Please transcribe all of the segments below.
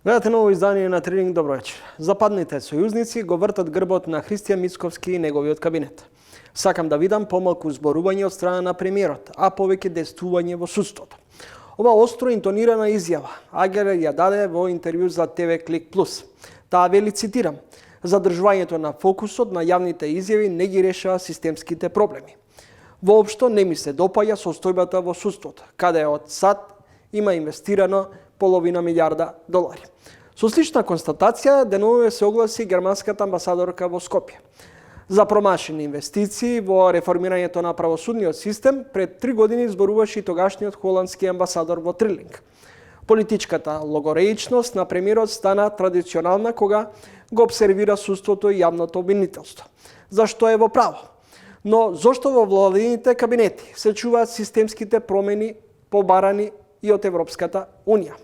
Гледате ново издание на Тренинг, добро вечер. Западните сојузници го вртат грбот на Христијан Мицковски и неговиот кабинет. Сакам да видам помалку зборување од страна на премиерот, а повеќе действување во судството. Ова остро интонирана изјава Агер ја даде во интервју за ТВ Клик Плюс. Таа вели, цитирам: "Задржувањето на фокусот на јавните изјави не ги решава системските проблеми. Воопшто не ми се допаѓа состојбата во судството, каде од САД има инвестирано половина милиарда долари." Со слична констатација деновиве се огласи германската амбасадорка во Скопје. За промашени инвестиции во реформирањето на правосудниот систем пред 3 години зборуваше и тогашниот холандски амбасадор во Трилинг. Политичката логореичност на премиерот стана традиционална кога го обсервира судството и јавното обвинителство. Зашто е во право? Но зошто во владините кабинети се чуваат системските промени побарани и од Европската Унија?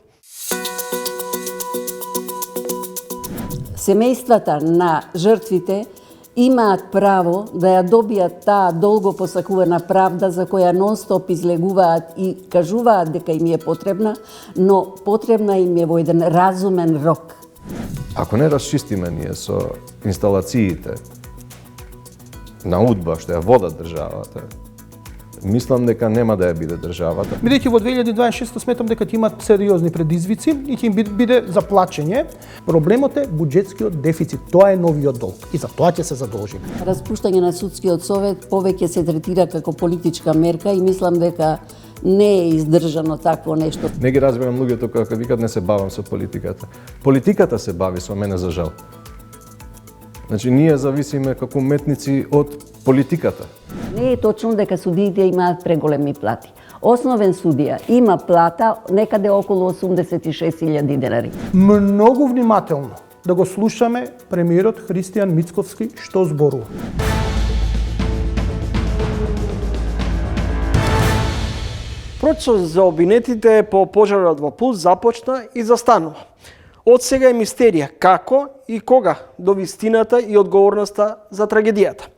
Семејствата на жртвите имаат право да ја добијат таа долго посакувана правда за која нон-стоп излегуваат и кажуваат дека им е потребна, но потребна им е во еден разумен рок. Ако не расчистиме ние со инсталациите на удба што ја водат државата, мислам дека нема да ја биде државата. Бидејќи во 2026 сметам дека ќе имат сериозни предизвици и ќе им биде за плачење. Проблемот е буџетскиот дефицит. Тоа е новиот долг и за тоа ќе се задолжиме. Распуштање на судскиот совет повеќе се третира како политичка мерка и мислам дека не е издржано такво нешто. Не ги разбирам луѓето кога викат не се бавам со политиката. Политиката се бави со мене, за жал. Значи, ние зависиме како уметници од политиката. Не е точно дека судиите имаат преголеми плати. Основен судија има плата некаде околу 86.000 денари. Многу внимателно да го слушаме премиерот Христијан Мицковски што зборува. Процесот за обвинетите по пожарот во Пулс започна и застанува. Од сега е мистерија како и кога до вистината и одговорноста за трагедијата.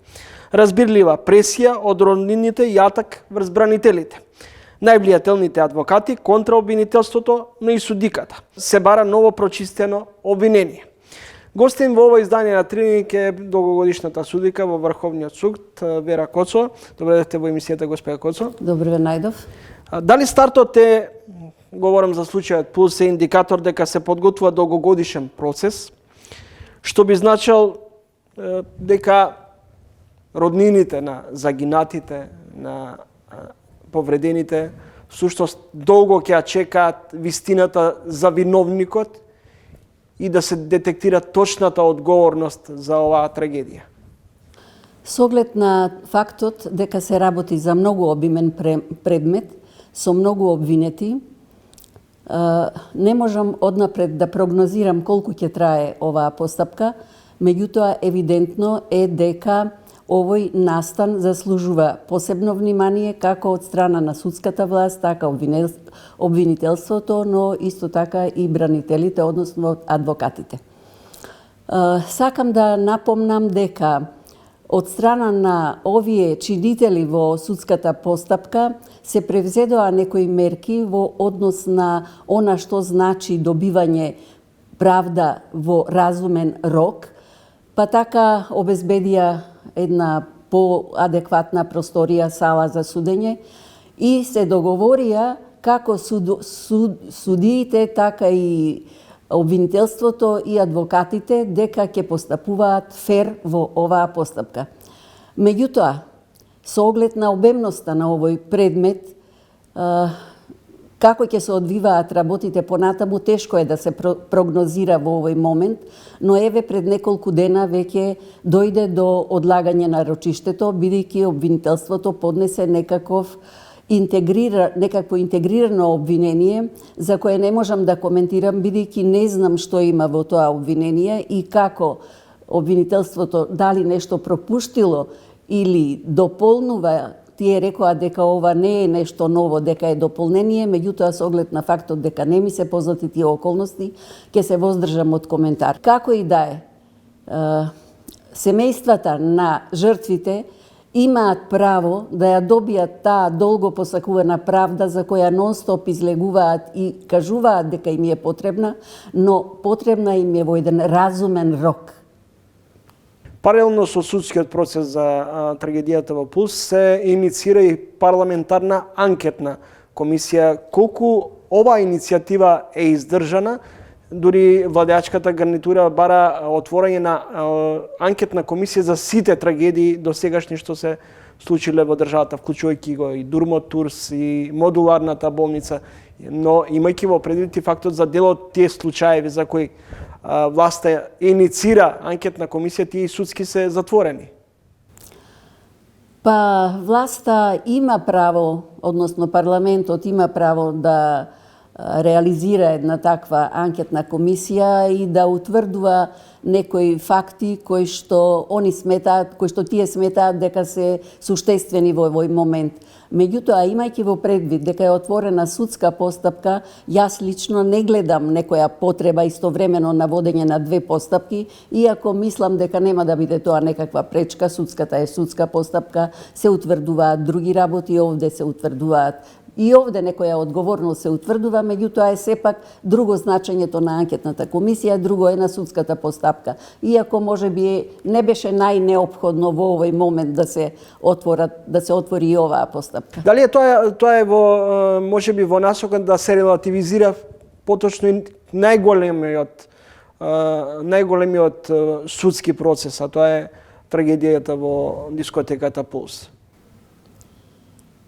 Разбирлива пресија од роднините и атак врз бранителите. Највлијателните адвокати контра обвинителството, но и судиката. Се бара ново прочистено обвинение. Гостин во ова издание на Тренинг е долгогодишната судика во Врховниот суд Вера Коцо. Добре дојдовте во емисијата, госпожа Коцо. Добре ве најдов. Дали стартот е, говорам за случајот Пулс, е индикатор дека се подготвува долгогодишен процес, што би значил дека роднините на загинатите, на повредените, всушност долго ќе чекаат вистината за виновникот и да се детектира точната одговорност за оваа трагедија? Со оглед на фактот дека се работи за многу обимен предмет, со многу обвинети, не можам однапред да прогнозирам колку ќе трае оваа постапка, меѓутоа евидентно е дека овој настан заслужува посебно внимание како од страна на судската власт, така обвинителството, но исто така и бранителите, односно адвокатите. Сакам да напомнам дека од страна на овие чинители во судската постапка се превзедоа некои мерки во однос на она што значи добивање правда во разумен рок, па така обезбедија една поадекватна просторија, сала за судење и се договорија како судиите, така и обвинителството и адвокатите дека ќе постапуваат фер во оваа постапка. Меѓутоа, со оглед на обемноста на овој предмет, како ќе се одвиваат работите понатаму, тешко е да се прогнозира во овој момент, но еве пред неколку дена веќе дојде до одлагање на рочиштето, бидејќи обвинителството поднесе некакво интегрирано обвинение, за кое не можам да коментирам, бидејќи не знам што има во тоа обвинение и како обвинителството дали нешто пропуштило или дополнува. Тие рекоа дека ова не е нешто ново, дека е дополнение, меѓутоа со оглед на фактот дека не ми се познати тие околности, ќе се воздржам од коментар. Како и да е, семејствата на жртвите имаат право да ја добијат таа долго посакувана правда за која нон-стоп излегуваат и кажуваат дека им е потребна, но потребна им е во еден разумен рок. Паралелно со судскиот процес за трагедијата во Пулс се инициира и парламентарна анкетна комисија. Колку оваа иницијатива е издржана, дури владеачката гарнитура бара отворање на анкетна комисија за сите трагедии досегашни што се случиле во државата, вклучувајќи го и Дурмот Турс и модуларната болница, но имајќи во предвид и фактот за дел од тие случаеви за кои власта иницира анкетна комисија, тие и судски се затворени. Па власта има право, односно парламентот има право да реализира една таква анкетна комисија и да утврдува некои факти кои што тие сметаат дека се суштествени во овој момент. Меѓутоа, имајќи во предвид дека е отворена судска постапка, јас лично не гледам некоја потреба истовремено на водење на две постапки, иако мислам дека нема да биде тоа некаква пречка, судската е судска постапка, се утврдуваат други работи, овде се утврдуваат и овде некоја одговорност се утврдува, меѓутоа е сепак друго значењето на анкетната комисија, друго е на судската постапка. Иако можеби не беше најнеопходно во овој момент да се отвори и оваа постапка. Дали е тоа е во можеби во насока да се релативизира поточно и најголемиот судски процес, а тоа е трагедијата во дискотеката Пулс?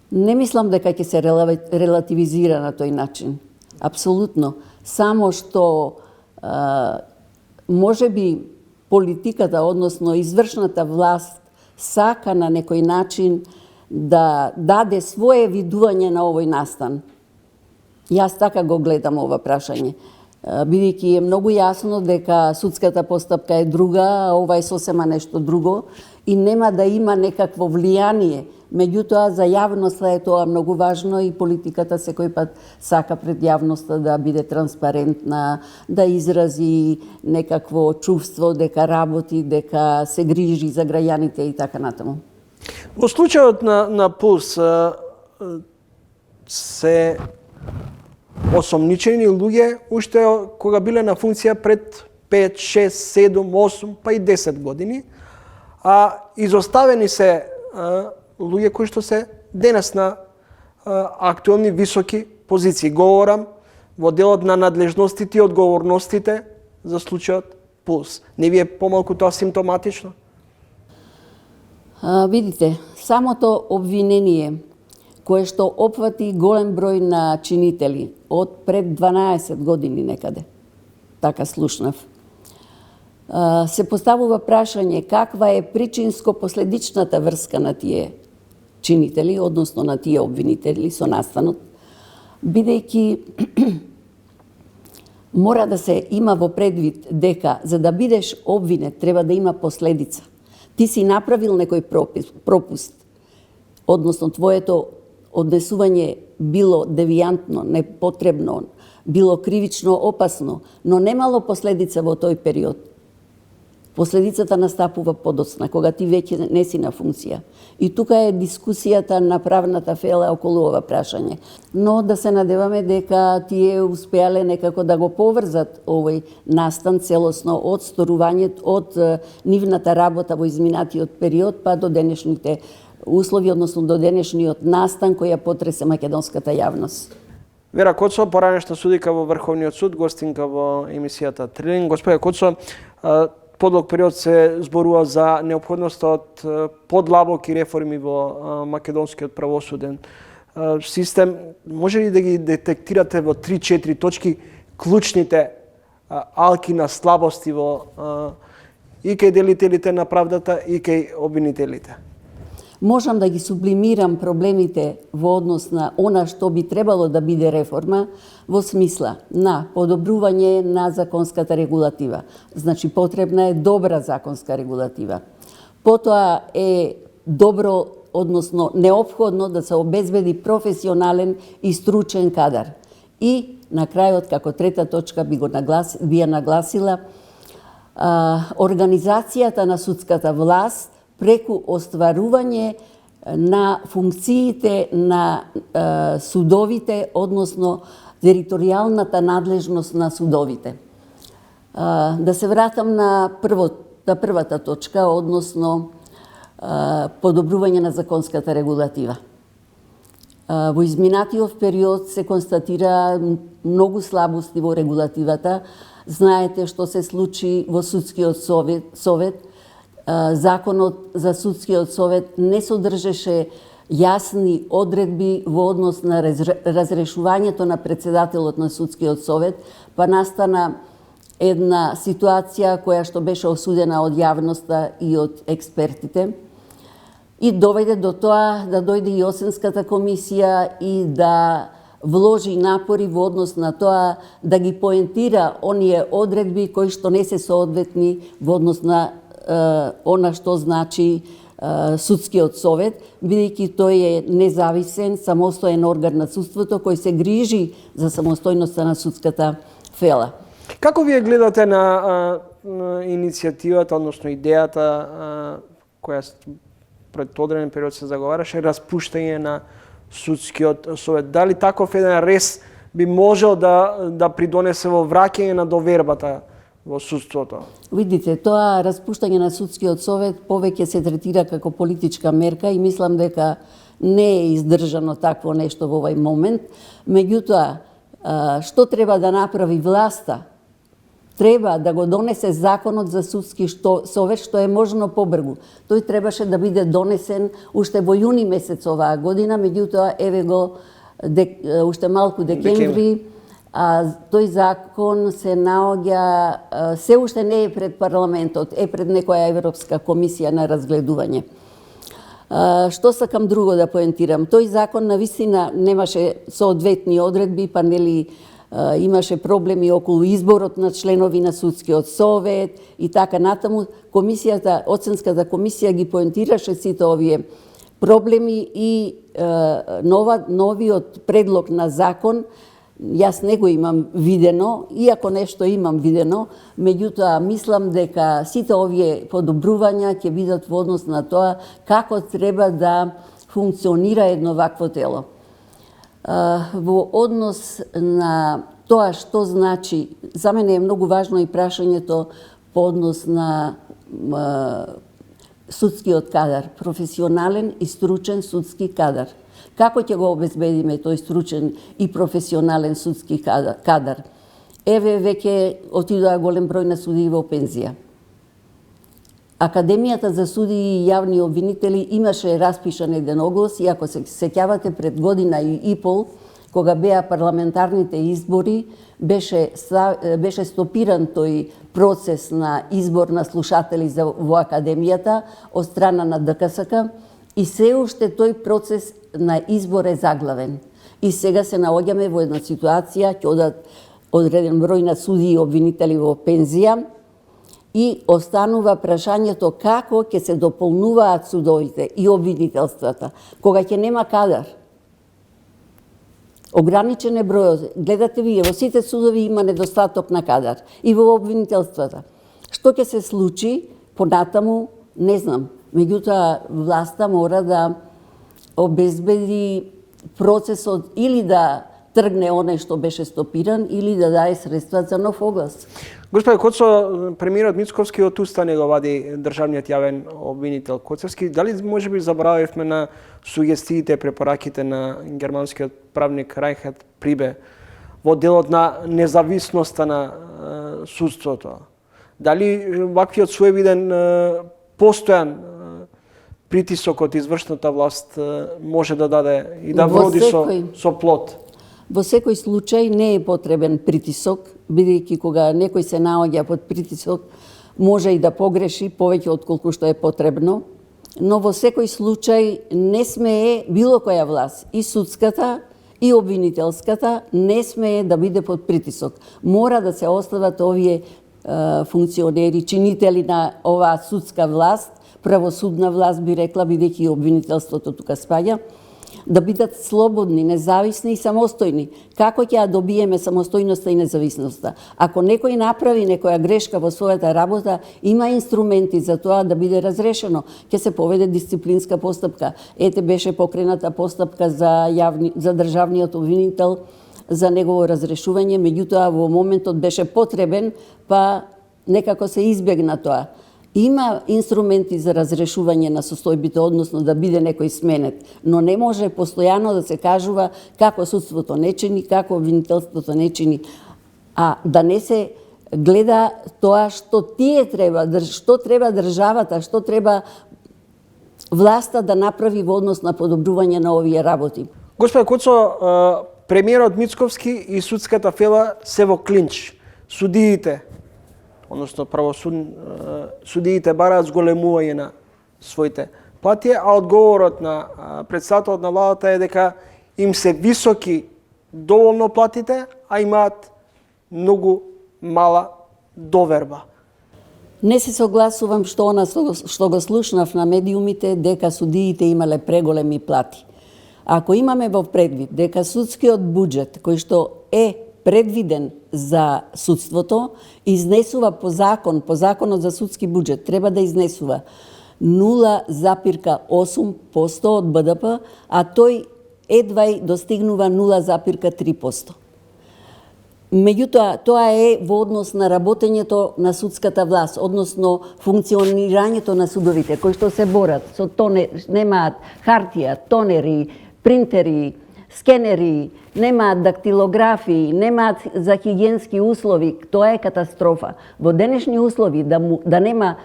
Не мислам дека ќе се релативизира на тој начин. Апсолутно. Само што можеби политиката, односно извршната власт, сака на некој начин да даде свое видување на овој настан. Јас така го гледам ова прашање. Бидејќи е многу јасно дека судската постапка е друга, а ова е сосема нешто друго и нема да има некакво влијание. Меѓутоа, за јавноста е тоа многу важно и политиката секој пат сака пред јавноста да биде транспарентна, да изрази некакво чувство дека работи, дека се грижи за граѓаните и така натаму. Во случајот на Пулс се осомничени луѓе уште кога биле на функција пред 5, 6, 7, 8, па и 10 години, а изоставени се луѓе кои што се денес на актуелни високи позиции. Говорам во делот на надлежностите и одговорностите за случајот Пулс. Не ви е помалку тоа симптоматично? Видите, самото обвинение кое што опфати голем број на чинители од пред 12 години некаде, така слушнав, се поставува прашање каква е причинско-последичната врска на тие чинители, односно на тие обвинители со настанот, бидејќи мора да се има во предвид дека за да бидеш обвинет треба да има последица. Ти си направил некој пропуст, односно твоето однесување било девијантно, непотребно, било кривично опасно, но немало последица во тој период. Последицата настапува подоцна, кога ти веќе не си на функција. И тука е дискусијата на правната фела околу ова прашање. Но да се надеваме дека тие успеале некако да го поврзат овој настан целосно од сторувањето, од нивната работа во изминатиот период, па до денешните услови, односно до денешниот настан кој ја потресе македонската јавност. Вера Коцо, поранешна судика во Врховниот суд, гостинка во емисијата Трилинг. Господе Коцо, подлог период се зборува за неопходноста од подлабоки реформи во македонскиот правосуден систем. Може ли да ги детектирате во 3-4 точки клучните алки на слабости во и кај делителите на правдата и кај обвинителите? Можам да ги сублимирам проблемите во однос на она што би требало да биде реформа во смисла на подобрување на законската регулатива. Значи, потребна е добра законска регулатива. Потоа е добро, односно неопходно да се обезбеди професионален и стручен кадар. И на крајот, како трета точка, би ја нагласила, организацијата на судската власт преку остварување на функциите на судовите, односно територијалната надлежност на судовите. Да се вратам на првата точка, односно подобрување на законската регулатива. Во изминатиот период се констатира многу слабости во регулативата. Знаете што се случи во судскиот совет. Законот за судскиот совет не содржеше јасни одредби во однос на разрешувањето на председателот на судскиот совет, па настана една ситуација која што беше осудена од јавноста и од експертите. И доведе до тоа да дојде и Осенската комисија и да вложи напори во однос на тоа да ги поентира оние одредби кои што не се соодветни во однос на она што значи судскиот совет, бидејќи тој е независен, самостоен орган на судството кој се грижи за самостојноста на судската фела. Како вие гледате на иницијативата, односно идејата која пред одреден период се заговараше, распуштање на судскиот совет? Дали таков еден рез би можел да придонесе во враќање на довербата во судството? Видите, тоа распуштање на судскиот совет повеќе се третира како политичка мерка и мислам дека не е издржано такво нешто во овој момент. Меѓутоа, што треба да направи власта? Треба да го донесе законот за судски совет што е можно побрзо. Тој требаше да биде донесен уште во јуни месец оваа година, меѓутоа еве го уште малку декември, а тој закон се наоѓа, се уште не е пред парламентот, е пред некоја Европска комисија на разгледување. Што сакам друго да поентирам? Тој закон навистина немаше соодветни одредби, па нели имаше проблеми околу изборот на членови на судскиот совет и така натаму. Оценската комисија ги поентираше сите овие проблеми и новиот предлог на закон, јас не го имам видено, иако нешто имам видено, меѓутоа мислам дека сите овие подобрувања ќе бидат во однос на тоа како треба да функционира едно вакво тело. Во однос на тоа што значи, за мене е многу важно и прашањето по однос на судскиот кадар, професионален и стручен судски кадар. Како ќе го обезбедиме тој стручен и професионален судски кадар? Еве веќе отидоа голем број на судии во пензија. Академијата за судии и јавни обвинители имаше распишан еден оглас, и ако се сеќавате пред година и пол, кога беа парламентарните избори, беше стопиран тој процес на избор на слушатели во Академијата од страна на ДКСК и се уште тој процес на избор е заглавен. И сега се наоѓаме во една ситуација, ќе одат одреден број на судии и обвинители во пензија, и останува прашањето како ќе се дополнуваат судовите и обвинителствата, кога ќе нема кадар. Ограничен е бројот. Гледате вие, во сите судови има недостаток на кадар. И во обвинителствата. Што ќе се случи понатаму, не знам. Меѓутоа, власта мора да обезбеди процесот или да тргне оној што беше стопиран, или да даде средства за нов оглас. Господи Коцо, премиерот Мицковски од уста не го вади државниот јавен обвинител Коцевски. Дали можеби забравивме на сугестиите, препораките на германскиот правник Райнхард Прибе во делот на независноста на судството? Дали ваквиот суевиден постојан притисок од извршната власт може да даде и да води со плод? Во секој случај не е потребен притисок, бидејќи кога некој се наоѓа под притисок, може и да погреши повеќе отколку што е потребно, но во секој случај не смее било која власт, и судската, и обвинителската, не смее да биде под притисок. Мора да се остават овие функционери, чинители на оваа судска власт, правосудна власт би рекла, бидејќи и обвинителството тука спаѓа, да бидат слободни, независни и самостојни. Како ќе ја добиеме самостојноста и независноста? Ако некој направи некоја грешка во својата работа, има инструменти за тоа да биде разрешено. Ќе се поведе дисциплинска постапка. Ете беше покрената постапка за државниот обвинител за негово разрешување, меѓутоа во моментот беше потребен, па некако се избегна тоа. Има инструменти за разрешување на состојбите, односно да биде некој сменет, но не може постојано да се кажува како судството не чини, како обвинителството не чини, а да не се гледа тоа што што треба државата, што треба власта да направи во однос на подобрување на овие работи. Господе Коцо, премиерот Мицковски и судската фела се во клинч. Судиите, односно судиите бараат зголемување на своите плати, а одговорот на председателот на владата е дека им се високи доволно платите, а имаат многу мала доверба. Не се согласувам што го слушнав на медиумите дека судиите имале преголеми плати. Ако имаме во предвид дека судскиот буџет кој што е предвиден за судството, изнесува по законот за судски буџет, треба да изнесува 0,8% од БДП, а тој едва и достигнува 0,3%. Меѓутоа, тоа е во однос на работењето на судската власт, односно функционирањето на судовите, кои што се борат со немаат хартија, тонери, принтери, скенери, немаат дактилографии, немаат за хигиенски услови, тоа е катастрофа. Во денешни услови да нема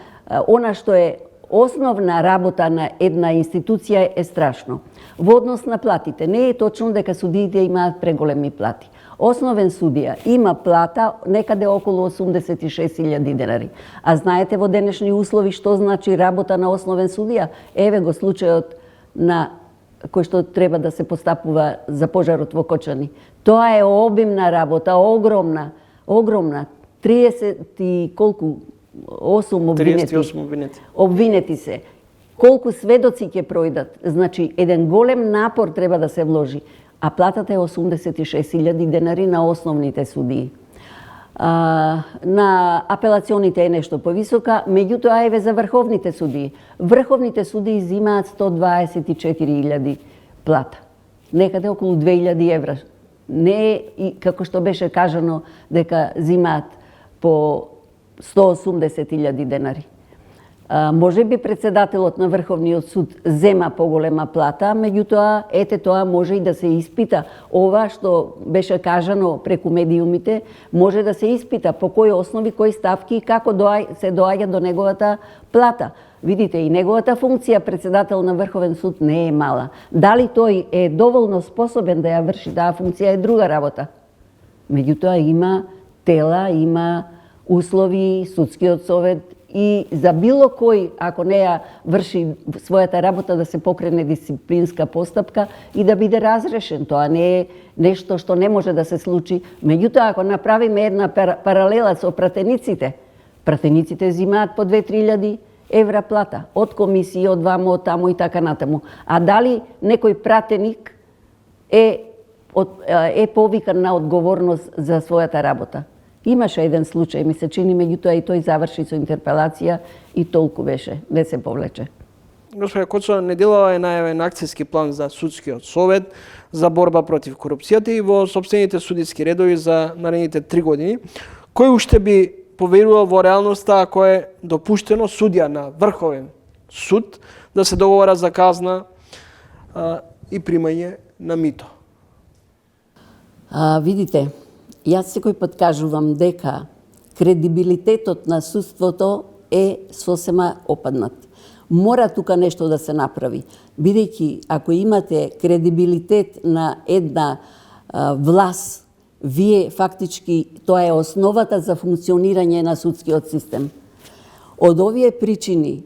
она што е основна работа на една институција е страшно. Во однос на платите, не е точно дека судиите имаат преголеми плати. Основен судија има плата некаде околу 86.000 денари. А знаете во денешни услови што значи работа на основен судија? Еве го случајот на кој што треба да се постапува за пожарот во Кочани. Тоа е обимна работа, огромна. 30 и колку? 38 обвинети се. Колку сведоци ќе пројдат? Значи, еден голем напор треба да се вложи. А платата е 86.000 денари на основните судии. На апелационите е нешто повисока, меѓутоа еве за врховните судии. Врховните судии земаат 124.000 плата. Некаде околу 2.000 евра. Не е, како што беше кажано, дека земаат по 180.000 денари. Може би председателот на Врховниот суд зема поголема плата, меѓутоа, ете тоа може и да се испита. Ова што беше кажано преку медиумите, може да се испита по кои основи, кои ставки и како се доаѓа до неговата плата. Видите, и неговата функција председател на Врховен суд не е мала. Дали тој е доволно способен да ја врши таа функција е друга работа. Меѓутоа има тела, има услови, судскиот совет, и за било кој, ако не ја врши својата работа, да се покрене дисциплинска постапка и да биде разрешен. Тоа не е нешто што не може да се случи. Меѓутоа, ако направиме една паралела со пратениците, пратениците земаат по 2-3.000 евра плата, од комисија, од вамо, од таму и така натаму. А дали некој пратеник е повикан на одговорност за својата работа? Имаше еден случај, ми се чини, меѓутоа и тој заврши со интерпелација и толку беше, не се повлече. Господе Коцо, неделава е најавен акцијски план за судскиот совет за борба против корупцијата и во сопствените судиски редови за наредните 3 години. Кој уште би поверувал во реалноста ако е допуштено судија на Врховен суд да се договара за казна и примање на мито? Видите, јас секој пат кажувам дека кредибилитетот на судството е сосема опаднат. Мора тука нешто да се направи, бидејќи ако имате кредибилитет на една власт, вие фактички тоа е основата за функционирање на судскиот систем. Од овие причини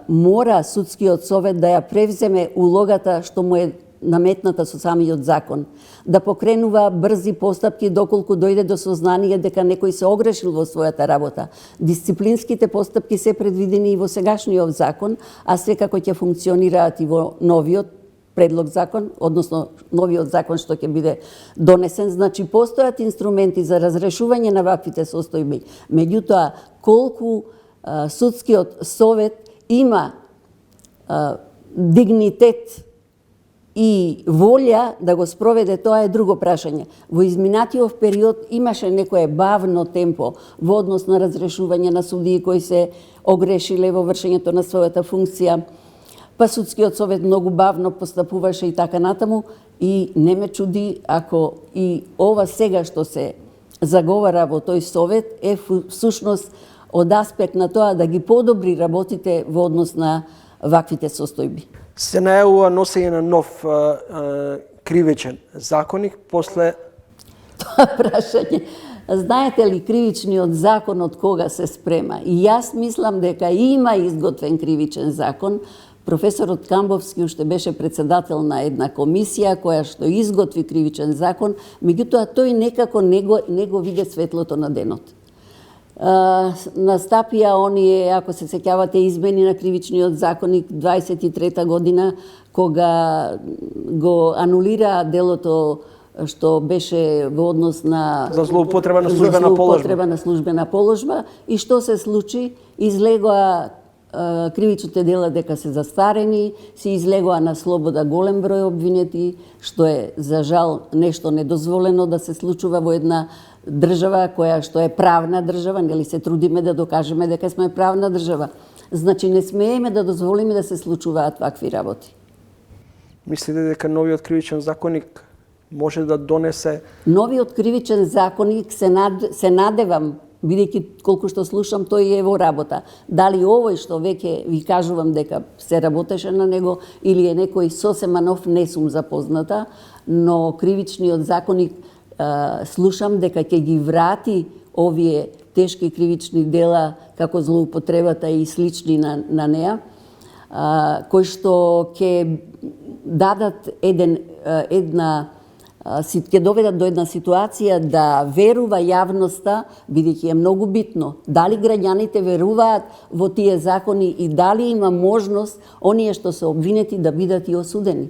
мора судскиот совет да ја превземе улогата што му е наметната со самиот закон, да покренува брзи постапки доколку дојде до сознание дека некој се огрешил во својата работа. Дисциплинските постапки се предвидени и во сегашниот закон, а секако ќе функционираат и во новиот предлог закон, односно новиот закон што ќе биде донесен. Значи, постојат инструменти за разрешување на ваквите состојби. Меѓутоа, колку судскиот совет има дигнитет и волја да го спроведе, тоа е друго прашање. Во изминатиот период имаше некое бавно темпо во однос на разрешување на судии кои се огрешиле во вршењето на својата функција, па судскиот совет многу бавно постапуваше и така натаму, и не ме чуди ако и ова сега што се заговара во тој совет е всушност од аспект на тоа да ги подобри работите во однос на ваквите состојби. Се најавува носење на нов кривичен законник после Тоа прашање. Знаете ли кривичниот закон од кога се спрема? И јас мислам дека има изготвен кривичен закон. Професорот Камбовски уште беше председател на една комисија која што изготви кривичен закон, меѓутоа тој некако не го виде светлото на денот. Настапија оние, ако се сеќавате, измени на кривичниот законник 23-та година, кога го анулира делото што беше во однос на за злоупотреба на службена положба. Злоупотреба на службена положба. И што се случи? Излегоа кривичните дела дека се застарени, се излегоа на слобода голем број обвинети, што е за жал нешто недозволено да се случува во една држава која што е правна држава, нели се трудиме да докажеме дека сме правна држава. Значи не смееме да дозволиме да се случуваат вакви работи. Мислите дека новиот кривичен законник може да донесе Новиот кривичен законник се надевам, бидејќи колку што слушам тој е во работа. Дали овој што веќе ви кажувам дека се работеше на него или е некој сосема нов, не сум запозната, но кривичниот законник слушам дека ќе ги врати овие тешки кривични дела како злоупотребата и слични на неа, кои што ќе дадат ќе доведат до една ситуација да верува јавноста, бидејќи е многу битно. Дали граѓаните веруваат во тие закони и дали има можност оние што се обвинети да бидат и осудени.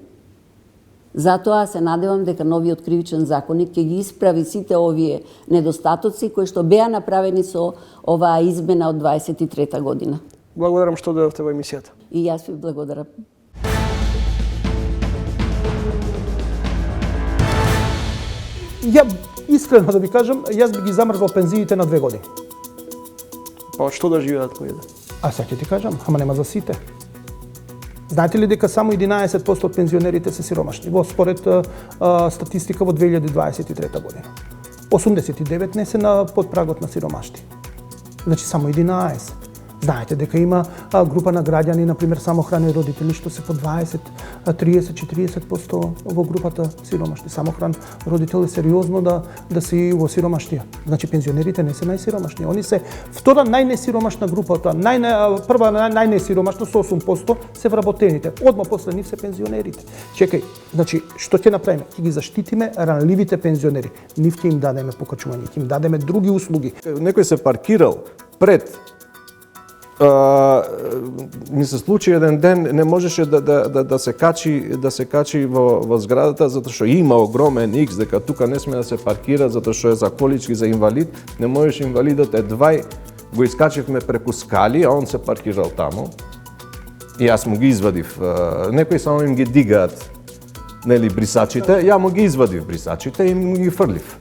Затоа се надевам дека новиот кривичен законник ќе ги исправи сите овие недостатоци кои што беа направени со оваа измена од 23-та година. Благодарам што дојдовте во емисијата. И јас ви благодарам. Ја, искрено да ви кажам, јас би ги замрзал пензиите на 2 години. Па што да живеат луѓе? А сега ќе ти кажам, ама нема за сите. Знаете ли дека само 11% од пензионерите се сиромашни, според статистика во 2023 година. 89 не се на под прагот на сиромашти. Значи само 11. Знаете дека има група на граѓани, например самохрани родители, што се по 20, 30, 40% во групата сиромашни. Самохран родител е сериозно да си во сиромаштија. Значи пензионерите не се најсиромашни. Они се втора најнесиромашна група, тоа прва најнесиромашна со 8% се вработените. Одма после нив се пензионерите. Чекај, значи што ќе направиме? Ќе ги заштитиме ранливите пензионери. Нив ќе им дадеме покачување, ќе им дадеме други услуги. Некој се паркирал пред ми се случи еден ден, не можеше да се качи во зградата затоа што има огромен X дека тука не сме да се паркира затоа што е за колички за инвалид, не можеше инвалидот едвај го искачивме преку скали, а он се паркирал таму. И јас му ги извадив. Некои само им ги дигаат, нели, брисачите, ја му ги извадив брисачите и му ги фрлив.